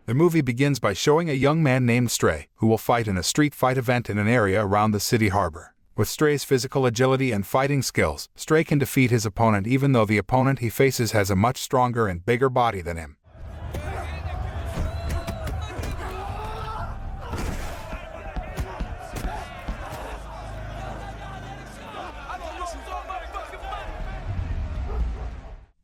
The movie begins by showing a young man named Stray, who will fight in a street fight event in an area around the city harbor. With Stray's physical agility and fighting skills, Stray can defeat his opponent even though the opponent he faces has a much stronger and bigger body than him.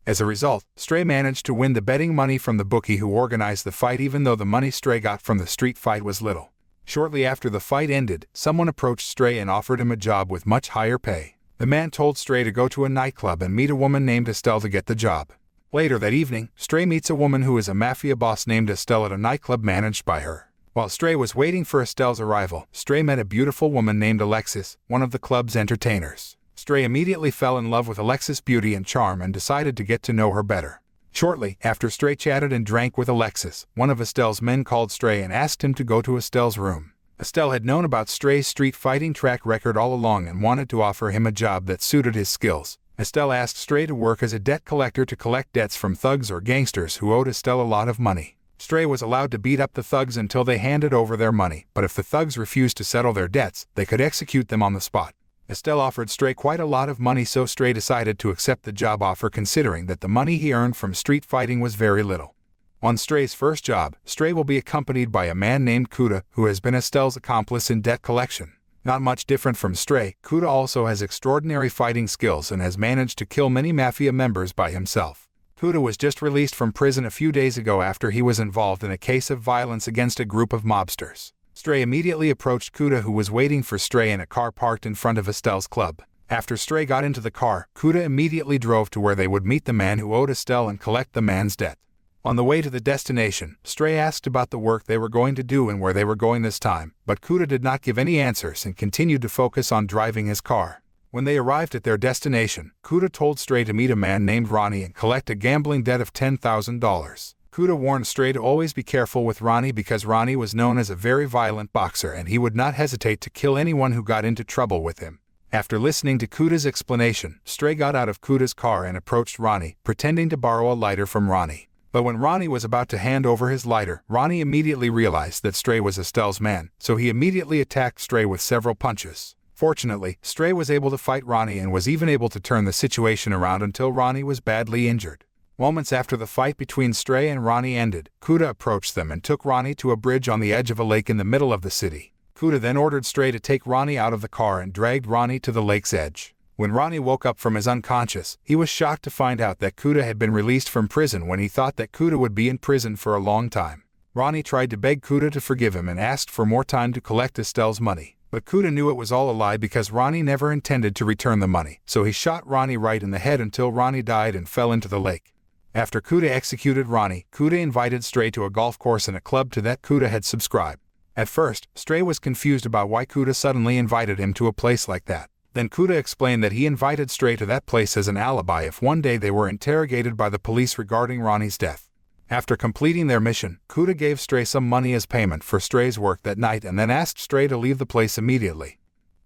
As a result, Stray managed to win the betting money from the bookie who organized the fight even though the money Stray got from the street fight was little. Shortly after the fight ended, someone approached Stray and offered him a job with much higher pay. The man told Stray to go to a nightclub and meet a woman named Estelle to get the job. Later that evening, Stray meets a woman who is a mafia boss named Estelle at a nightclub managed by her. While Stray was waiting for Estelle's arrival, Stray met a beautiful woman named Alexis, one of the club's entertainers. Stray immediately fell in love with Alexis' beauty and charm and decided to get to know her better. Shortly after Stray chatted and drank with Alexis, one of Estelle's men called Stray and asked him to go to Estelle's room. Estelle had known about Stray's street fighting track record all along and wanted to offer him a job that suited his skills. Estelle asked Stray to work as a debt collector to collect debts from thugs or gangsters who owed Estelle a lot of money. Stray was allowed to beat up the thugs until they handed over their money, but if the thugs refused to settle their debts, they could execute them on the spot. Estelle offered Stray quite a lot of money, so Stray decided to accept the job offer considering that the money he earned from street fighting was very little. On Stray's first job, Stray will be accompanied by a man named Cuda who has been Estelle's accomplice in debt collection. Not much different from Stray, Cuda also has extraordinary fighting skills and has managed to kill many mafia members by himself. Cuda was just released from prison a few days ago after he was involved in a case of violence against a group of mobsters. Stray immediately approached Cuda, who was waiting for Stray in a car parked in front of Estelle's club. After Stray got into the car, Cuda immediately drove to where they would meet the man who owed Estelle and collect the man's debt. On the way to the destination, Stray asked about the work they were going to do and where they were going this time, but Cuda did not give any answers and continued to focus on driving his car. When they arrived at their destination, Cuda told Stray to meet a man named Ronnie and collect a gambling debt of $10,000. Cuda warned Stray to always be careful with Ronnie because Ronnie was known as a very violent boxer and he would not hesitate to kill anyone who got into trouble with him. After listening to Cuda's explanation, Stray got out of Cuda's car and approached Ronnie, pretending to borrow a lighter from Ronnie. But when Ronnie was about to hand over his lighter, Ronnie immediately realized that Stray was Estelle's man, so he immediately attacked Stray with several punches. Fortunately, Stray was able to fight Ronnie and was even able to turn the situation around until Ronnie was badly injured. Moments after the fight between Stray and Ronnie ended, Cuda approached them and took Ronnie to a bridge on the edge of a lake in the middle of the city. Cuda then ordered Stray to take Ronnie out of the car and dragged Ronnie to the lake's edge. When Ronnie woke up from his unconscious, he was shocked to find out that Cuda had been released from prison when he thought that Cuda would be in prison for a long time. Ronnie tried to beg Cuda to forgive him and asked for more time to collect Estelle's money. But Cuda knew it was all a lie because Ronnie never intended to return the money, so he shot Ronnie right in the head until Ronnie died and fell into the lake. After Cuda executed Ronnie, Cuda invited Stray to a golf course and a club to that Cuda had subscribed. At first, Stray was confused about why Cuda suddenly invited him to a place like that. Then Cuda explained that he invited Stray to that place as an alibi if one day they were interrogated by the police regarding Ronnie's death. After completing their mission, Cuda gave Stray some money as payment for Stray's work that night and then asked Stray to leave the place immediately.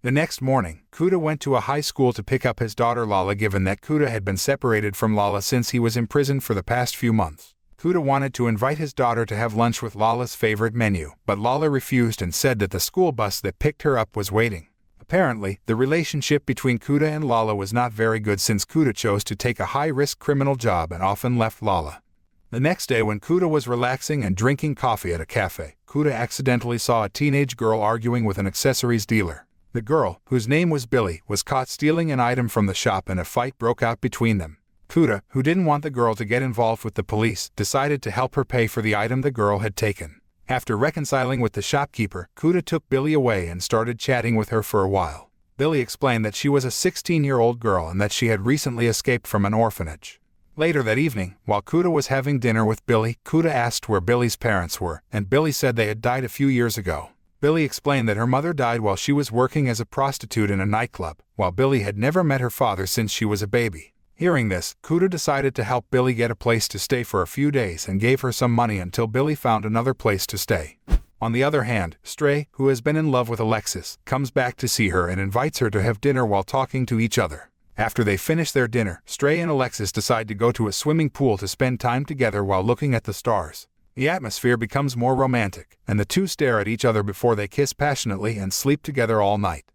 The next morning, Cuda went to a high school to pick up his daughter Lala, given that Cuda had been separated from Lala since he was imprisoned for the past few months. Cuda wanted to invite his daughter to have lunch with Lala's favorite menu, but Lala refused and said that the school bus that picked her up was waiting. Apparently, the relationship between Cuda and Lala was not very good since Cuda chose to take a high-risk criminal job and often left Lala. The next day when Cuda was relaxing and drinking coffee at a cafe, Cuda accidentally saw a teenage girl arguing with an accessories dealer. The girl, whose name was Billy, was caught stealing an item from the shop and a fight broke out between them. Cuda, who didn't want the girl to get involved with the police, decided to help her pay for the item the girl had taken. After reconciling with the shopkeeper, Cuda took Billy away and started chatting with her for a while. Billy explained that she was a 16-year-old girl and that she had recently escaped from an orphanage. Later that evening, while Cuda was having dinner with Billy, Cuda asked where Billy's parents were, and Billy said they had died a few years ago. Billy explained that her mother died while she was working as a prostitute in a nightclub, while Billy had never met her father since she was a baby. Hearing this, Cuda decided to help Billy get a place to stay for a few days and gave her some money until Billy found another place to stay. On the other hand, Stray, who has been in love with Alexis, comes back to see her and invites her to have dinner while talking to each other. After they finish their dinner, Stray and Alexis decide to go to a swimming pool to spend time together while looking at the stars. The atmosphere becomes more romantic, and the two stare at each other before they kiss passionately and sleep together all night.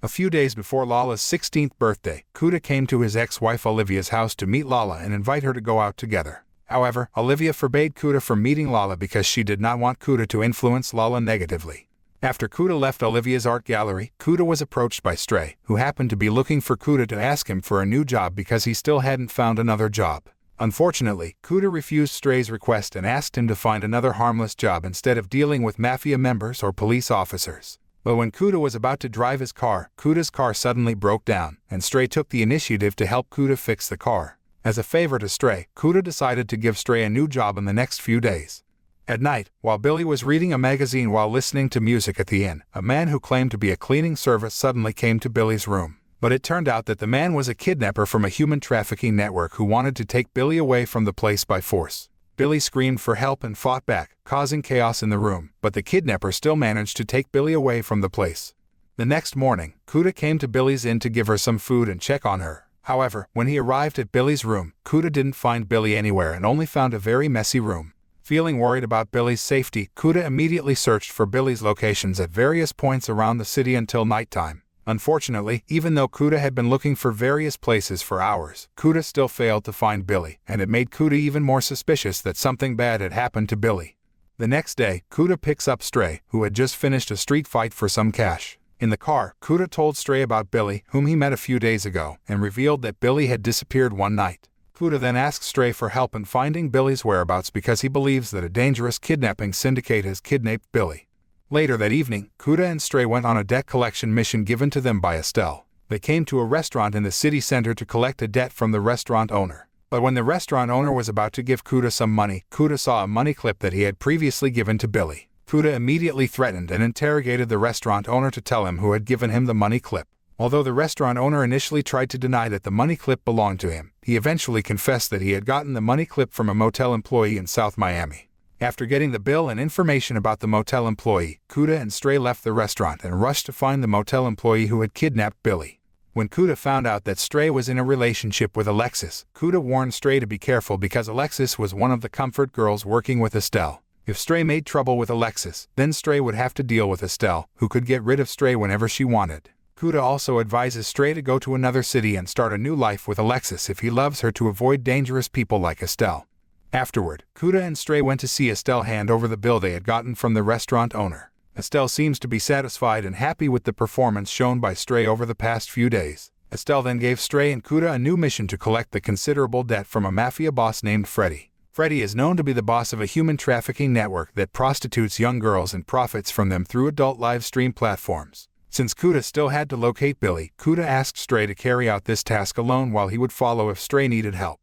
A few days before Lala's 16th birthday, Cuda came to his ex-wife Olivia's house to meet Lala and invite her to go out together. However, Olivia forbade Cuda from meeting Lala because she did not want Cuda to influence Lala negatively. After Cuda left Olivia's art gallery, Cuda was approached by Stray, who happened to be looking for Cuda to ask him for a new job because he still hadn't found another job. Unfortunately, Cuda refused Stray's request and asked him to find another harmless job instead of dealing with mafia members or police officers. But when Cuda was about to drive his car, Cuda's car suddenly broke down, and Stray took the initiative to help Cuda fix the car. As a favor to Stray, Cuda decided to give Stray a new job in the next few days. At night, while Billy was reading a magazine while listening to music at the inn, a man who claimed to be a cleaning service suddenly came to Billy's room. But it turned out that the man was a kidnapper from a human trafficking network who wanted to take Billy away from the place by force. Billy screamed for help and fought back, causing chaos in the room, but the kidnapper still managed to take Billy away from the place. The next morning, Cuda came to Billy's inn to give her some food and check on her. However, when he arrived at Billy's room, Cuda didn't find Billy anywhere and only found a very messy room. Feeling worried about Billy's safety, Cuda immediately searched for Billy's locations at various points around the city until nighttime. Unfortunately, even though Cuda had been looking for various places for hours, Cuda still failed to find Billy, and it made Cuda even more suspicious that something bad had happened to Billy. The next day, Cuda picks up Stray, who had just finished a street fight for some cash. In the car, Cuda told Stray about Billy, whom he met a few days ago, and revealed that Billy had disappeared one night. Cuda then asks Stray for help in finding Billy's whereabouts because he believes that a dangerous kidnapping syndicate has kidnapped Billy. Later that evening, Cuda and Stray went on a debt collection mission given to them by Estelle. They came to a restaurant in the city center to collect a debt from the restaurant owner. But when the restaurant owner was about to give Cuda some money, Cuda saw a money clip that he had previously given to Billy. Cuda immediately threatened and interrogated the restaurant owner to tell him who had given him the money clip. Although the restaurant owner initially tried to deny that the money clip belonged to him, he eventually confessed that he had gotten the money clip from a motel employee in South Miami. After getting the bill and information about the motel employee, Cuda and Stray left the restaurant and rushed to find the motel employee who had kidnapped Billy. When Cuda found out that Stray was in a relationship with Alexis, Cuda warned Stray to be careful because Alexis was one of the comfort girls working with Estelle. If Stray made trouble with Alexis, then Stray would have to deal with Estelle, who could get rid of Stray whenever she wanted. Cuda also advises Stray to go to another city and start a new life with Alexis if he loves her, to avoid dangerous people like Estelle. Afterward, Cuda and Stray went to see Estelle hand over the bill they had gotten from the restaurant owner. Estelle seems to be satisfied and happy with the performance shown by Stray over the past few days. Estelle then gave Stray and Cuda a new mission to collect the considerable debt from a mafia boss named Freddy. Freddy is known to be the boss of a human trafficking network that prostitutes young girls and profits from them through adult live stream platforms. Since Cuda still had to locate Billy, Cuda asked Stray to carry out this task alone while he would follow if Stray needed help.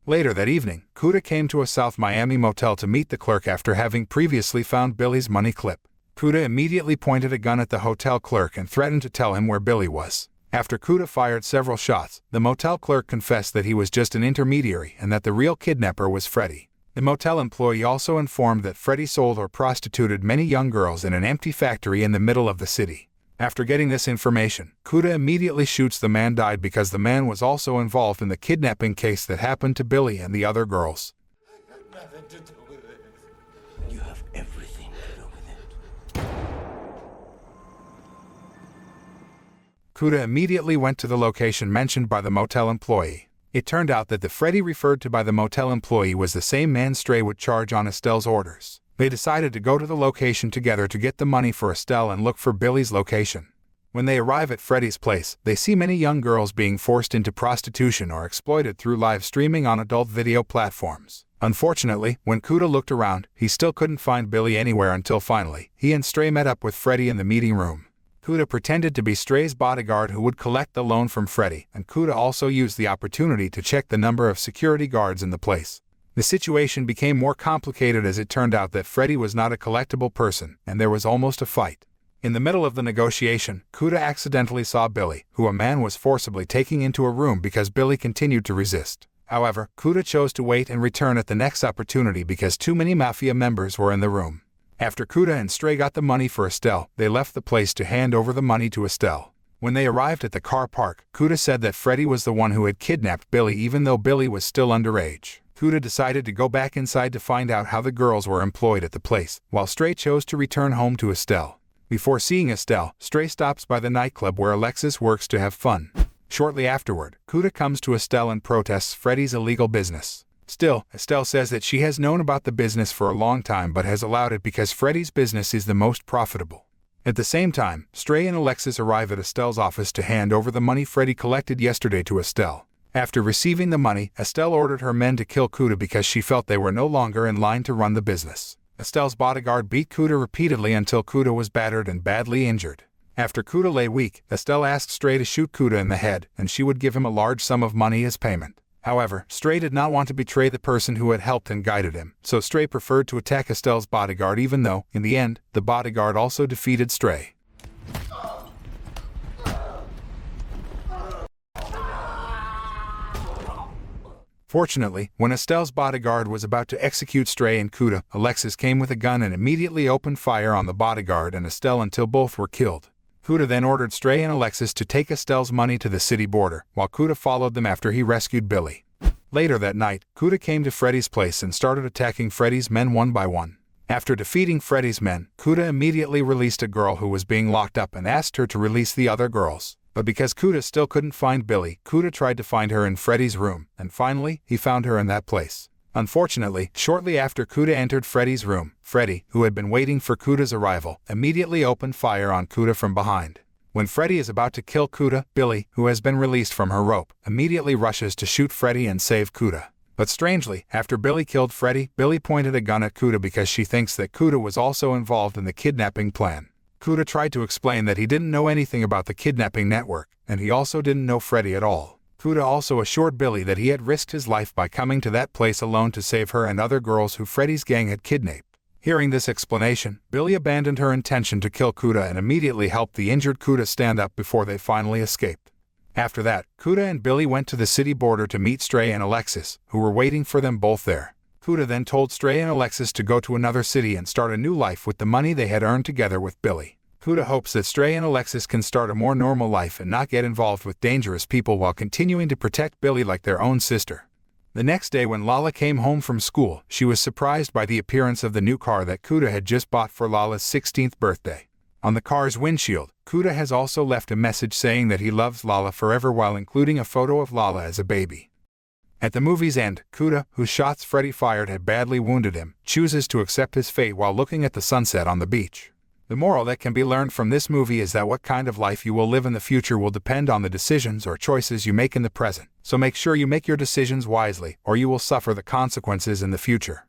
Later that evening, Cuda came to a South Miami motel to meet the clerk after having previously found Billy's money clip. Cuda immediately pointed a gun at the hotel clerk and threatened to tell him where Billy was. After Cuda fired several shots, the motel clerk confessed that he was just an intermediary and that the real kidnapper was Freddy. The motel employee also informed that Freddy sold or prostituted many young girls in an empty factory in the middle of the city. After getting this information, Cuda immediately shoots the man died because the man was also involved in the kidnapping case that happened to Billy and the other girls. I have nothing to do with it. You have everything to do with it. Cuda immediately went to the location mentioned by the motel employee. It turned out that the Freddy referred to by the motel employee was the same man Stray would charge on Estelle's orders. They decided to go to the location together to get the money for Estelle and look for Billy's location. When they arrive at Freddy's place, they see many young girls being forced into prostitution or exploited through live streaming on adult video platforms. Unfortunately, when Cuda looked around, he still couldn't find Billy anywhere until finally, he and Stray met up with Freddy in the meeting room. Cuda pretended to be Stray's bodyguard who would collect the loan from Freddy, and Cuda also used the opportunity to check the number of security guards in the place. The situation became more complicated as it turned out that Freddy was not a collectible person, and there was almost a fight. In the middle of the negotiation, Cuda accidentally saw Billy, who a man was forcibly taking into a room because Billy continued to resist. However, Cuda chose to wait and return at the next opportunity because too many mafia members were in the room. After Cuda and Stray got the money for Estelle, they left the place to hand over the money to Estelle. When they arrived at the car park, Cuda said that Freddy was the one who had kidnapped Billy even though Billy was still underage. Cuda decided to go back inside to find out how the girls were employed at the place, while Stray chose to return home to Estelle. Before seeing Estelle, Stray stops by the nightclub where Alexis works to have fun. Shortly afterward, Cuda comes to Estelle and protests Freddy's illegal business. Still, Estelle says that she has known about the business for a long time but has allowed it because Freddy's business is the most profitable. At the same time, Stray and Alexis arrive at Estelle's office to hand over the money Freddy collected yesterday to Estelle. After receiving the money, Estelle ordered her men to kill Cuda because she felt they were no longer in line to run the business. Estelle's bodyguard beat Cuda repeatedly until Cuda was battered and badly injured. After Cuda lay weak, Estelle asked Stray to shoot Cuda in the head, and she would give him a large sum of money as payment. However, Stray did not want to betray the person who had helped and guided him, so Stray preferred to attack Estelle's bodyguard even though, in the end, the bodyguard also defeated Stray. Fortunately, when Estelle's bodyguard was about to execute Stray and Cuda, Alexis came with a gun and immediately opened fire on the bodyguard and Estelle until both were killed. Cuda then ordered Stray and Alexis to take Estelle's money to the city border, while Cuda followed them after he rescued Billy. Later that night, Cuda came to Freddy's place and started attacking Freddy's men one by one. After defeating Freddy's men, Cuda immediately released a girl who was being locked up and asked her to release the other girls. But because Cuda still couldn't find Billy, Cuda tried to find her in Freddy's room, and finally, he found her in that place. Unfortunately, shortly after Cuda entered Freddy's room, Freddy, who had been waiting for Cuda's arrival, immediately opened fire on Cuda from behind. When Freddy is about to kill Cuda, Billy, who has been released from her rope, immediately rushes to shoot Freddy and save Cuda. But strangely, after Billy killed Freddy, Billy pointed a gun at Cuda because she thinks that Cuda was also involved in the kidnapping plan. Cuda tried to explain that he didn't know anything about the kidnapping network, and he also didn't know Freddy at all. Cuda also assured Billy that he had risked his life by coming to that place alone to save her and other girls who Freddy's gang had kidnapped. Hearing this explanation, Billy abandoned her intention to kill Cuda and immediately helped the injured Cuda stand up before they finally escaped. After that, Cuda and Billy went to the city border to meet Stray and Alexis, who were waiting for them both there. Cuda then told Stray and Alexis to go to another city and start a new life with the money they had earned together with Billy. Cuda hopes that Stray and Alexis can start a more normal life and not get involved with dangerous people while continuing to protect Billy like their own sister. The next day when Lala came home from school, she was surprised by the appearance of the new car that Cuda had just bought for Lala's 16th birthday. On the car's windshield, Cuda has also left a message saying that he loves Lala forever while including a photo of Lala as a baby. At the movie's end, Cuda, whose shots Freddy fired had badly wounded him, chooses to accept his fate while looking at the sunset on the beach. The moral that can be learned from this movie is that what kind of life you will live in the future will depend on the decisions or choices you make in the present, so make sure you make your decisions wisely or you will suffer the consequences in the future.